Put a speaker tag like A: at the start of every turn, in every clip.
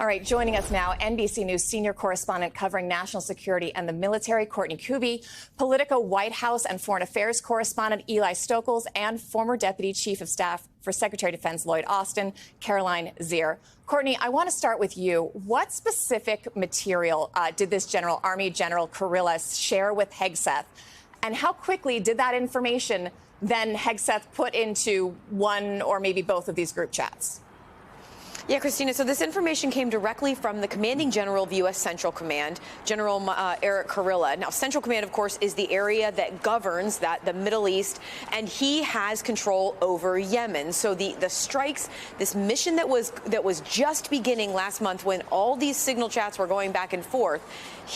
A: All right, joining us now, NBC News senior correspondent covering national security and the military, Courtney Kube, Politico White House and Foreign Affairs correspondent Eli Stokols, and former Deputy Chief of Staff for Secretary of Defense Lloyd Austin, Caroline Zier. Courtney, I want to start with you. What specific material did this Army General Kurilla share with Hegseth? And how quickly did that information then Hegseth put into one or maybe both of these group chats?
B: Yeah, Christina, so this information came directly from the commanding general of U.S. Central Command, General Eric Kurilla. Now, Central Command, of course, is the area that governs the Middle East, and he has control over Yemen. So the strikes, this mission that was just beginning last month when all these signal chats were going back and forth,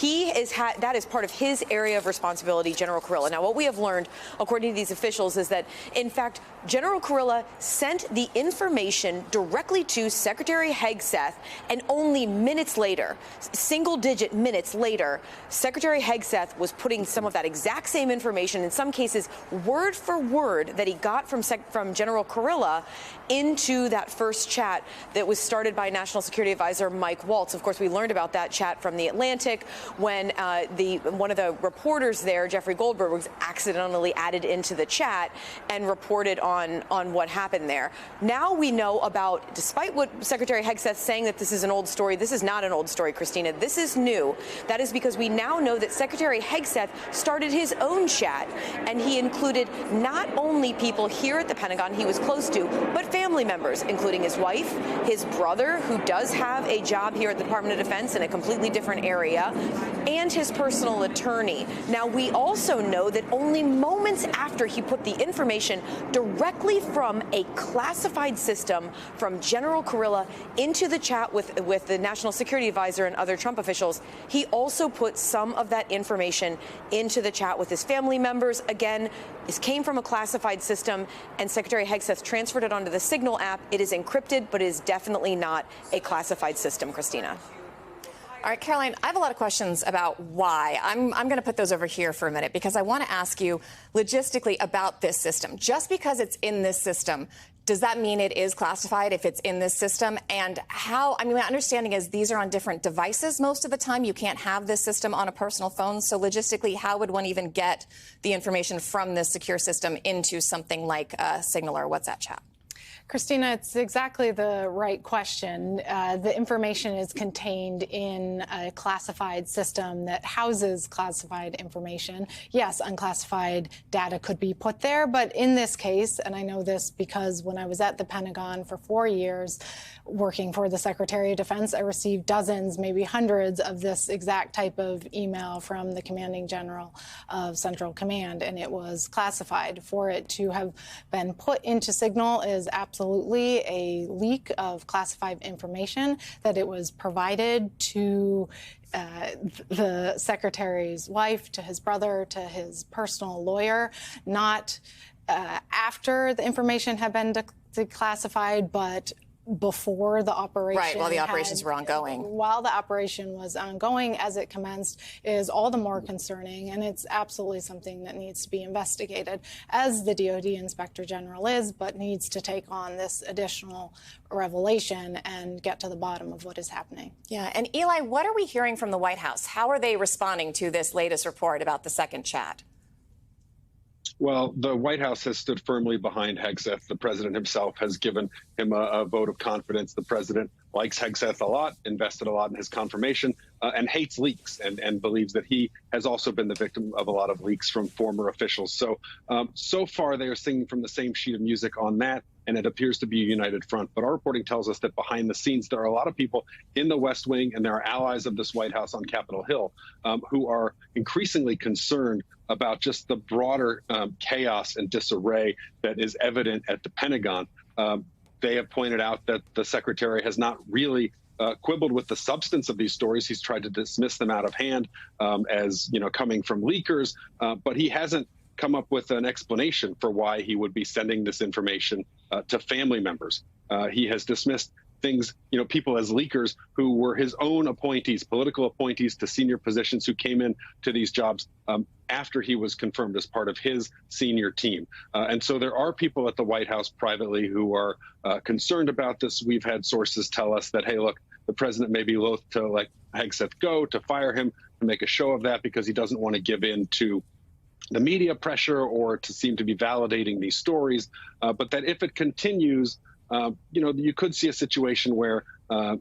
B: that is part of his area of responsibility, General Kurilla. Now, what we have learned, according to these officials, is that, in fact, General Kurilla sent the information directly to Secretary Hegseth, and only minutes later, single-digit minutes later, Secretary Hegseth was putting some of that exact same information, in some cases word for word, that he got from General Kurilla into that first chat that was started by National Security Advisor Mike Waltz. Of course, we learned about that chat from The Atlantic when one of the reporters there, Jeffrey Goldberg, was accidentally added into the chat and reported on what happened there. Now we know about, despite what Secretary Hegseth saying that this is an old story, this is not an old story, Christina. This is new. That is because we now know that Secretary Hegseth started his own chat, and he included not only people here at the Pentagon he was close to, but family members, including his wife, his brother, who does have a job here at the Department of Defense in a completely different area, and his personal attorney. Now, we also know that only moments after he put the information directly from a classified system from General Kurilla into the chat with the National Security Advisor and other Trump officials, he also put some of that information into the chat with his family members. Again, this came from a classified system, and Secretary Hegseth transferred it onto the Signal app. It is encrypted, but it is definitely not a classified system, Christina.
A: All right, Caroline, I have a lot of questions about why. I'm going to put those over here for a minute because I want to ask you logistically about this system. Just because it's in this system, does that mean it is classified if it's in this system? And how, I mean, my understanding is these are on different devices most of the time. You can't have this system on a personal phone. So logistically, how would one even get the information from this secure system into something like Signal or WhatsApp chat?
C: Christina, it's exactly the right question. The information is contained in a classified system that houses classified information. Yes, unclassified data could be put there, but in this case, and I know this because when I was at the Pentagon for 4 years working for the Secretary of Defense, I received dozens, maybe hundreds of this exact type of email from the commanding general of Central Command, and it was classified. For it to have been put into Signal is absolutely a leak of classified information, that it was provided to the secretary's wife, to his brother, to his personal lawyer, not after the information had been declassified, but before the operation.
A: Right, while the operations were ongoing.
C: While the operation was ongoing, as it commenced, is all the more concerning, and it's absolutely something that needs to be investigated, as the DoD Inspector General is, but needs to take on this additional revelation and get to the bottom of what is happening.
A: Yeah, and Eli, what are we hearing from the White House? How are they responding to this latest report about the second chat?
D: Well, the White House has stood firmly behind Hegseth. The president himself has given him a vote of confidence. The president likes Hegseth a lot, invested a lot in his confirmation, and hates leaks and believes that he has also been the victim of a lot of leaks from former officials. So far, they are singing from the same sheet of music on that, and it appears to be a united front. But our reporting tells us that behind the scenes, there are a lot of people in the West Wing, and there are allies of this White House on Capitol Hill who are increasingly concerned about just the broader chaos and disarray that is evident at the Pentagon. They have pointed out that the secretary has not really quibbled with the substance of these stories. He's tried to dismiss them out of hand as, coming from leakers, but he hasn't come up with an explanation for why he would be sending this information to family members. He has dismissed things, people as leakers who were his own appointees, political appointees to senior positions who came in to these jobs after he was confirmed as part of his senior team. And so there are people at the White House privately who are concerned about this. We've had sources tell us that, hey, look, the president may be loath to let Hegseth go, to fire him, to make a show of that because he doesn't want to give in to the media pressure or to seem to be validating these stories. But that if it continues, you could see a situation where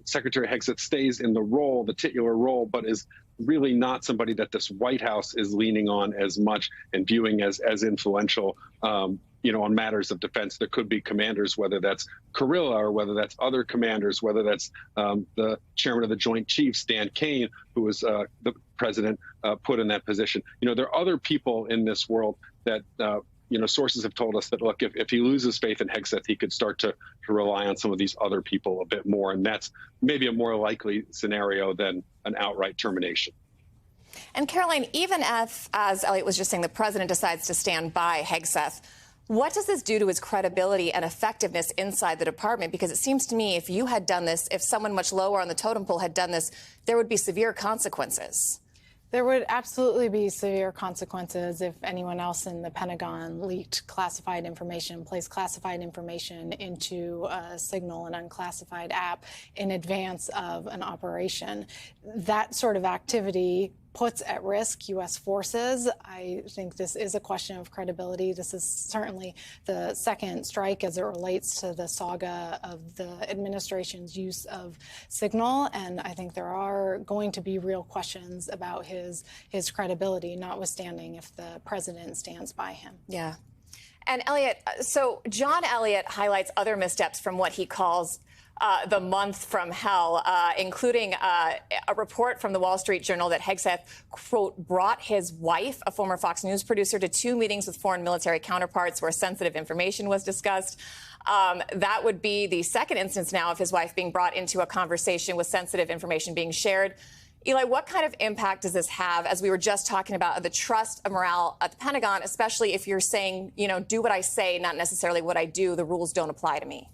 D: Secretary Hegseth stays in the role, the titular role, but is really not somebody that this White House is leaning on as much and viewing as influential, on matters of defense. There could be commanders, whether that's Kurilla or whether that's other commanders, whether that's the chairman of the Joint Chiefs, Dan Kane, who was the president put in that position. There are other people in this world that sources have told us that, look, if he loses faith in Hegseth, he could start to rely on some of these other people a bit more. And that's maybe a more likely scenario than an outright termination.
A: And Caroline, even if, as Elliot was just saying, the president decides to stand by Hegseth, what does this do to his credibility and effectiveness inside the department? Because it seems to me if you had done this, if someone much lower on the totem pole had done this, there would be severe consequences.
C: There would absolutely be severe consequences if anyone else in the Pentagon leaked classified information, placed classified information into a Signal, an unclassified app, in advance of an operation. That sort of activity puts at risk U.S. forces. I think this is a question of credibility. This is certainly the second strike as it relates to the saga of the administration's use of Signal. And I think there are going to be real questions about his credibility, notwithstanding if the president stands by him.
A: Yeah. And Elliot, so John Elliott highlights other missteps from what he calls the month from hell, including a report from the Wall Street Journal that Hegseth, quote, brought his wife, a former Fox News producer, to 2 meetings with foreign military counterparts where sensitive information was discussed. That would be the second instance now of his wife being brought into a conversation with sensitive information being shared. Eli, what kind of impact does this have, as we were just talking about, the trust of morale at the Pentagon, especially if you're saying, do what I say, not necessarily what I do, the rules don't apply to me?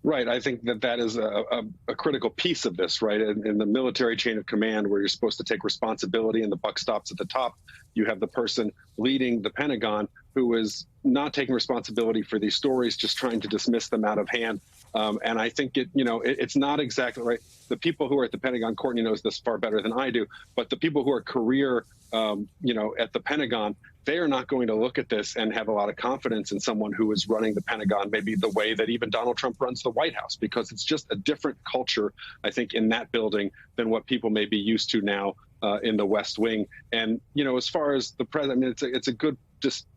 D: Right. I think that is a critical piece of this, right? In the military chain of command, where you're supposed to take responsibility and the buck stops at the top, you have the person leading the Pentagon who is not taking responsibility for these stories, just trying to dismiss them out of hand. And I think it's not exactly right. The people who are at the Pentagon, Courtney knows this far better than I do, but the people who are career, at the Pentagon, they are not going to look at this and have a lot of confidence in someone who is running the Pentagon, maybe the way that even Donald Trump runs the White House, because it's just a different culture, I think, in that building than what people may be used to now in the West Wing. And, as far as the president, I mean, it's a good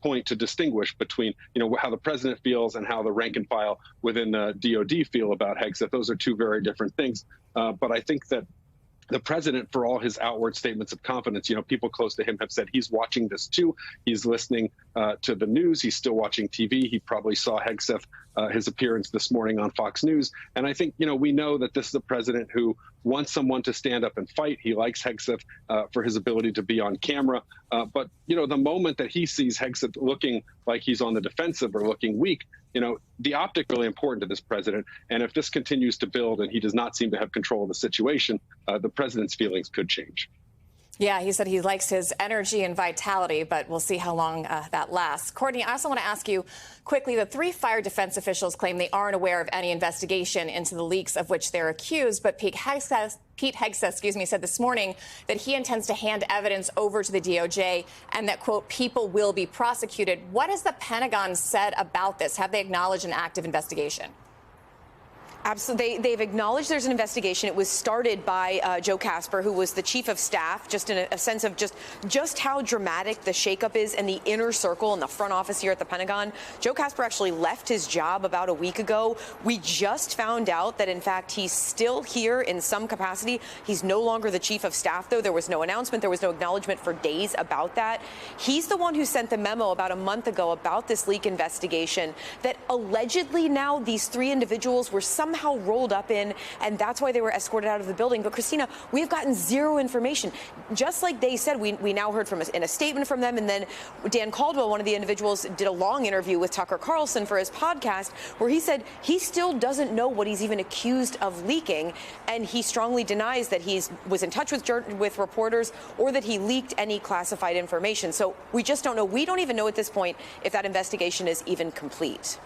D: point to distinguish between, how the president feels and how the rank and file within the DOD feel about Hegseth. Those are two very different things. But I think that the president, for all his outward statements of confidence, people close to him have said he's watching this too. He's listening to the news. He's still watching TV. He probably saw Hegseth, his appearance this morning on Fox News. And I think, we know that this is a president who wants someone to stand up and fight. He likes Hegseth for his ability to be on camera. But, the moment that he sees Hegseth looking like he's on the defensive or looking weak, the optic really important to this president. And if this continues to build and he does not seem to have control of the situation, the president's feelings could change.
A: Yeah, he said he likes his energy and vitality, but we'll see how long that lasts. Courtney, I also want to ask you quickly, the 3 fire defense officials claim they aren't aware of any investigation into the leaks of which they're accused, but Pete Hegseth, said this morning that he intends to hand evidence over to the DOJ and that, quote, people will be prosecuted. What has the Pentagon said about this? Have they acknowledged an active investigation?
B: Absolutely. They've acknowledged there's an investigation. It was started by Joe Casper, who was the chief of staff, just in a sense of just how dramatic the shakeup is in the inner circle in the front office here at the Pentagon. Joe Casper actually left his job about a week ago. We just found out that, in fact, he's still here in some capacity. He's no longer the chief of staff, though. There was no announcement. There was no acknowledgement for days about that. He's the one who sent the memo about a month ago about this leak investigation that allegedly now these 3 individuals were somehow rolled up in, and that's why they were escorted out of the building. But Christina, we've gotten zero information. Just like they said, we now heard in a statement from them, and then Dan Caldwell, one of the individuals, did a long interview with Tucker Carlson for his podcast, where he said he still doesn't know what he's even accused of leaking, and he strongly denies that he was in touch with reporters or that he leaked any classified information. So we just don't know. We don't even know at this point if that investigation is even complete.